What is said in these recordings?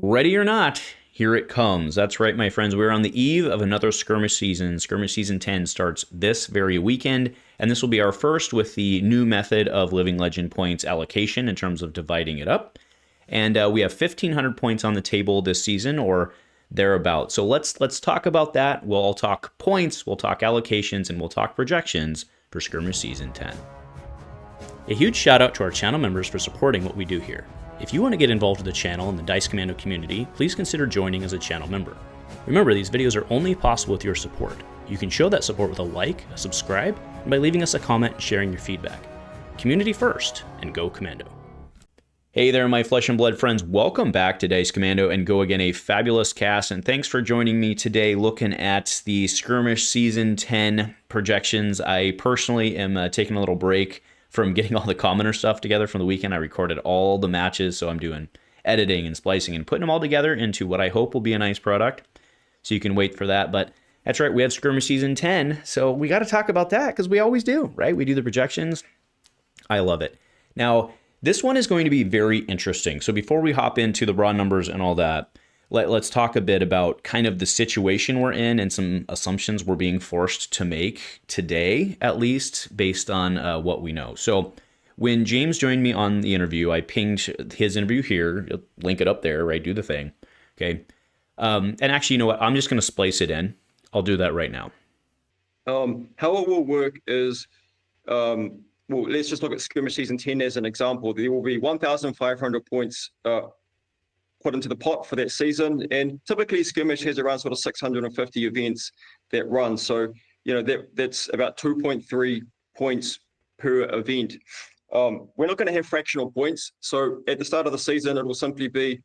Ready or not, here it comes. That's right, my friends. We're on the eve of another Skirmish season. Skirmish Season 10 starts this very weekend, and this will be our first with the new method of Living Legend points allocation in terms of dividing it up. And we have 1,500 points on the table this season, or thereabout. So let's talk about that. We'll all talk points, we'll talk allocations, and we'll talk projections for Skirmish Season 10. A huge shout out to our channel members for supporting what we do here. If you want to get involved with the channel and the Dice Commando community, please consider joining as a channel member. Remember, these videos are only possible with your support. You can show that support with a like, a subscribe, and by leaving us a comment and sharing your feedback. Community first, and go Commando. Hey there, my flesh and blood friends. Welcome back to Dice Commando and Go Again, a fabulous cast, and thanks for joining me today looking at the Skirmish Season 10 projections. I personally am taking a little break from getting all the commenter stuff together from the weekend. I recorded all the matches, so I'm doing editing and splicing and putting them all together into what I hope will be a nice product. So you can wait for that. But that's right, we have Skirmish Season 10, so we got to talk about that because we always do, right? We do the projections. I love it. Now, this one is going to be very interesting. So before we hop into the raw numbers and all that, let's talk a bit about kind of the situation we're in and some assumptions we're being forced to make today, at least based on what we know. So when James joined me on the interview, I pinged his interview here, link it up there, right? Do the thing. Okay. And actually, you know what? I'm just going to splice it in. I'll do that right now. How it will work is, well, let's just look at Skirmish Season 10 as an example. There will be 1,500 points put into the pot for that season, and typically Skirmish has around sort of 650 events that run. So, you know, that's about 2.3 points per event. We're not going to have fractional points. So at the start of the season, it will simply be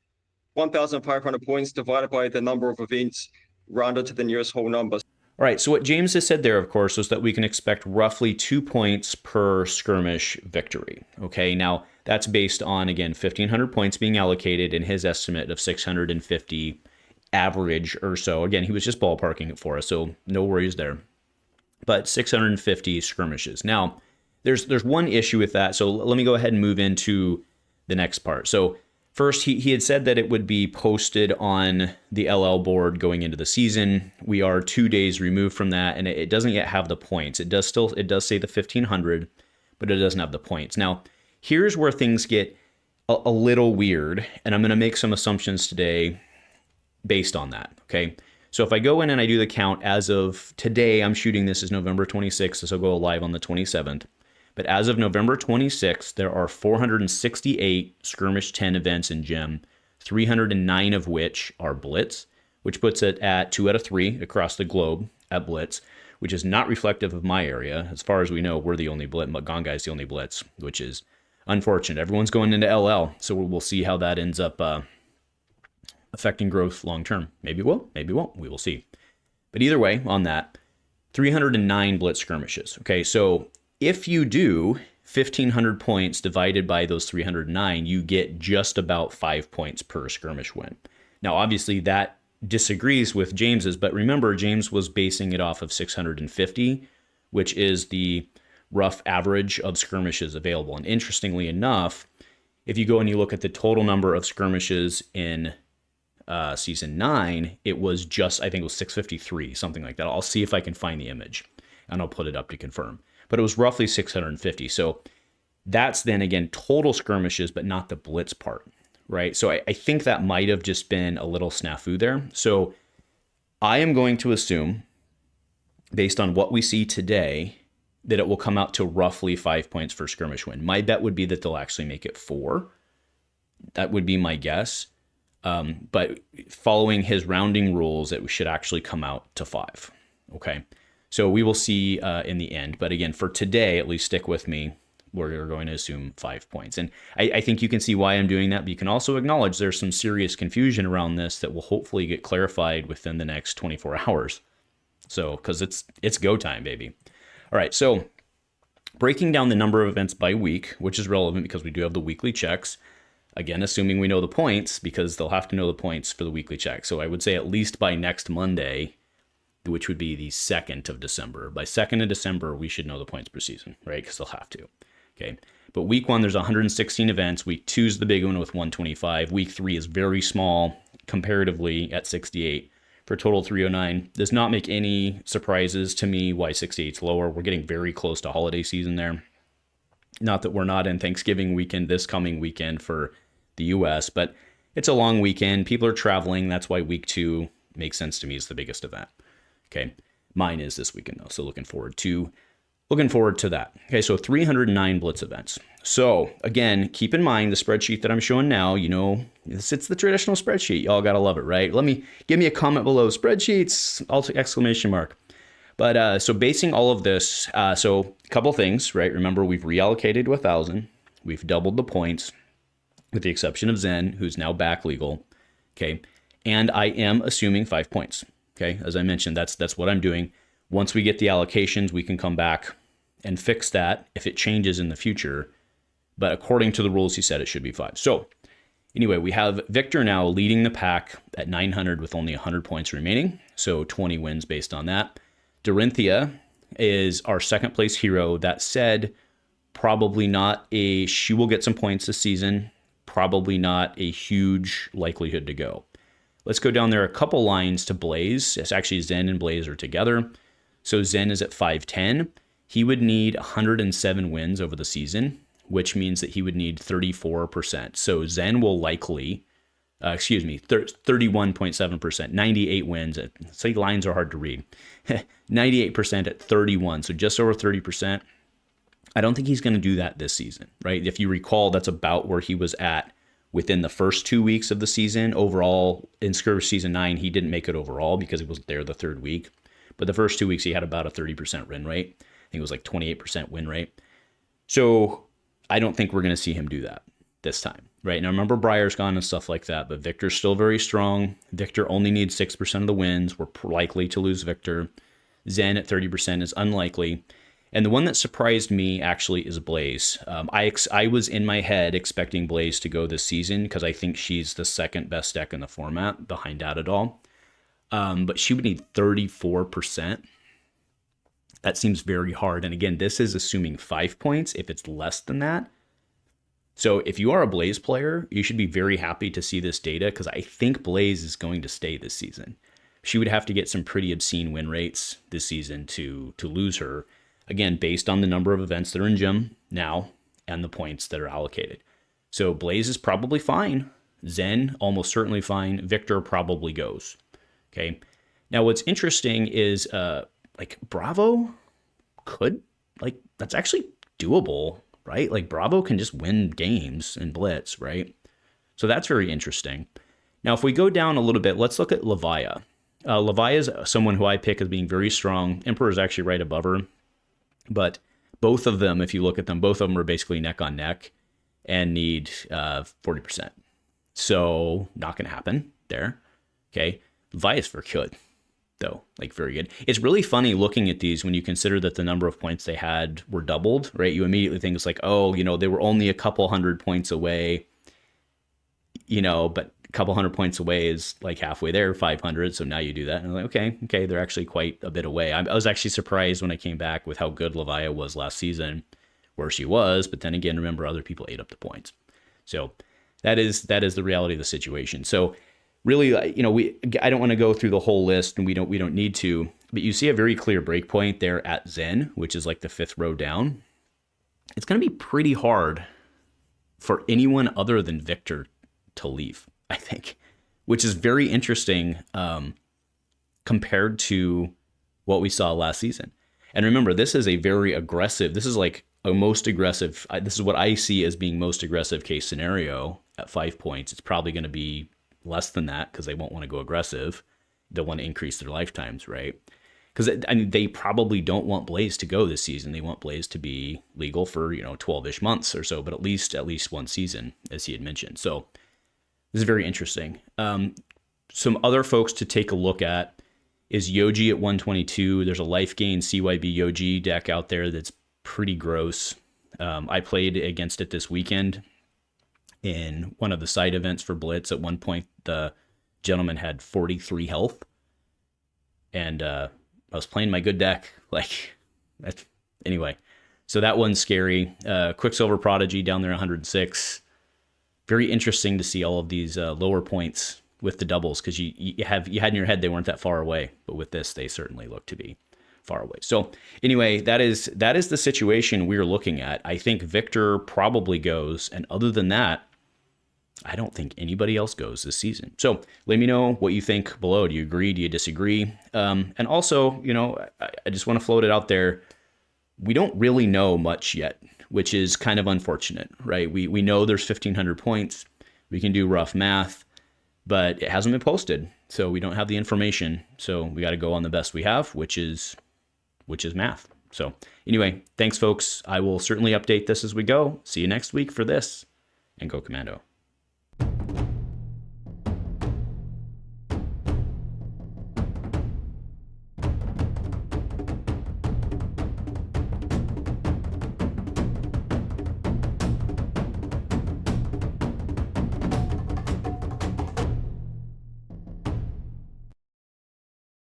1,500 points divided by the number of events rounded to the nearest whole number. All right, so what James has said there, of course, is that we can expect roughly 2 points per skirmish victory. Okay, now that's based on, again, 1,500 points being allocated in his estimate of 650 average or so. Again, he was just ballparking it for us, so no worries there. But 650 skirmishes. Now, there's one issue with that, so let me go ahead and move into the next part. So first, he had said that it would be posted on the LL board going into the season. We are 2 days removed from that, and it doesn't yet have the points. It does say the 1,500, but it doesn't have the points. Now, here's where things get a little weird, and I'm going to make some assumptions today based on that, okay? So if I go in and I do the count as of today, I'm shooting this as November 26th, this will go live on the 27th. But as of November 26th, there are 468 Skirmish 10 events in Gem, 309 of which are Blitz, which puts it at 2 out of 3 across the globe at Blitz, which is not reflective of my area. As far as we know, we're the only Blitz, Gongai's the only Blitz, which is unfortunate. Everyone's going into LL, so we'll see how that ends up affecting growth long term. Maybe it will, maybe it won't. We will see. But either way, on that, 309 Blitz skirmishes. Okay, so if you do 1,500 points divided by those 309, you get just about 5 points per skirmish win. Now, obviously, that disagrees with James's, but remember, James was basing it off of 650, which is the rough average of skirmishes available. And interestingly enough, if you go and you look at the total number of skirmishes in Season 9, it was just, I think it was 653, something like that. I'll see if I can find the image, and I'll put it up to confirm. But it was roughly 650. So that's then, again, total skirmishes, but not the Blitz part, right? So I think that might have just been a little snafu there. So I am going to assume, based on what we see today, that it will come out to roughly 5 points for skirmish win. My bet would be that they'll actually make it 4. That would be my guess. But following his rounding rules, it should actually come out to 5. Okay. So we will see in the end. But again, for today, at least stick with me. We're going to assume 5 points. And I think you can see why I'm doing that. But you can also acknowledge there's some serious confusion around this that will hopefully get clarified within the next 24 hours. So, because it's go time, baby. All right, so breaking down the number of events by week, which is relevant because we do have the weekly checks. Again, assuming we know the points, because they'll have to know the points for the weekly check. So I would say at least by next Monday, which would be the 2nd of December. By 2nd of December, we should know the points per season, right? Because they'll have to. Okay. But week 1, there's 116 events. Week 2 is the big one with 125. Week 3 is very small comparatively at 68 for a total 309. Does not make any surprises to me why 68 is lower. We're getting very close to holiday season there. Not that we're not in Thanksgiving weekend this coming weekend for the US, but it's a long weekend. People are traveling. That's why week 2 makes sense to me as the biggest event. Okay. Mine is this weekend though. So looking forward to that. Okay. So 309 Blitz events. So again, keep in mind the spreadsheet that I'm showing now, it's the traditional spreadsheet. Y'all got to love it, right? Give me a comment below. Spreadsheets, exclamation mark. But so basing all of this, so a couple things, right? Remember, we've reallocated to 1,000. We've doubled the points with the exception of Zen, who's now back legal. Okay. And I am assuming 5 points. Okay. As I mentioned, that's what I'm doing. Once we get the allocations, we can come back and fix that if it changes in the future. But according to the rules, he said it should be 5. So anyway, we have Victor now leading the pack at 900 with only 100 points remaining. So 20 wins based on that. Dorinthea is our second place hero. That said, probably not she will get some points this season. Probably not a huge likelihood to go. Let's go down there a couple lines to Blaze. It's actually Zen and Blaze are together. So Zen is at 510. He would need 107 wins over the season, which means that he would need 34%. So Zen will likely, 31.7%, 98 wins. Say lines are hard to read. 98% at 31, so just over 30%. I don't think he's going to do that this season, right? If you recall, that's about where he was at within the first 2 weeks of the season. Overall, in Skirmish Season 9, he didn't make it overall because he wasn't there the third week. But the first 2 weeks, he had about a 30% win rate. I think it was like 28% win rate. So I don't think we're going to see him do that this time, right? Now, remember, Briar's gone and stuff like that, but Victor's still very strong. Victor only needs 6% of the wins. We're likely to lose Victor. Zen at 30% is unlikely. And the one that surprised me actually is Blaze. I was in my head expecting Blaze to go this season because I think she's the second best deck in the format behind Datadol. But she would need 34%. That seems very hard. And again, this is assuming 5 points. If it's less than that. So if you are a Blaze player, you should be very happy to see this data because I think Blaze is going to stay this season. She would have to get some pretty obscene win rates this season to lose her. Again, based on the number of events that are in Gym now and the points that are allocated. So Blaze is probably fine. Zen, almost certainly fine. Victor probably goes. Okay. Now, what's interesting is Bravo that's actually doable, right? Like Bravo can just win games in Blitz, right? So that's very interesting. Now, if we go down a little bit, let's look at Levia. Levia is someone who I pick as being very strong. Emperor is actually right above her. But both of them, if you look at them, both of them are basically neck on neck and need 40%. So not going to happen there. Okay. Vias for good, though. Like very good. It's really funny looking at these when you consider that the number of points they had were doubled, right? You immediately think it's like, oh, they were only a couple hundred points away, but a couple hundred points away is like halfway there, 500. So now you do that. And I'm like, okay, they're actually quite a bit away. I was actually surprised when I came back with how good Levia was last season, where she was. But then again, remember, other people ate up the points. So that is the reality of the situation. So really, I don't want to go through the whole list, and we don't need to. But you see a very clear breakpoint there at Zen, which is like the 5th row down. It's going to be pretty hard for anyone other than Victor to leave, I think, which is very interesting compared to what we saw last season. And remember, this is a very aggressive, this is like a most aggressive, this is what I see as being most aggressive case scenario at 5 points. It's probably going to be less than that because they won't want to go aggressive. They'll want to increase their lifetimes, right? Because they probably don't want Blaze to go this season. They want Blaze to be legal for 12-ish months or so, but at least one season, as he had mentioned. So this is very interesting. Some other folks to take a look at is Yoji at 122. There's a life gain CYB Yoji deck out there that's pretty gross. I played against it this weekend in one of the side events for Blitz. At one point, the gentleman had 43 health. And I was playing my good deck. Anyway. So that one's scary. Quicksilver Prodigy down there 106. Very interesting to see all of these lower points with the doubles, because you had in your head they weren't that far away, but with this they certainly look to be far away. So anyway, that is the situation we're looking at. I think Victor probably goes, and other than that, I don't think anybody else goes this season. So let me know what you think below. Do you agree? Do you disagree? And also, I just want to float it out there. We don't really know much yet, which is kind of unfortunate, right? We know there's 1,500 points. We can do rough math, but it hasn't been posted, so we don't have the information. So we got to go on the best we have, which is math. So anyway, thanks, folks. I will certainly update this as we go. See you next week for this, and go Commando.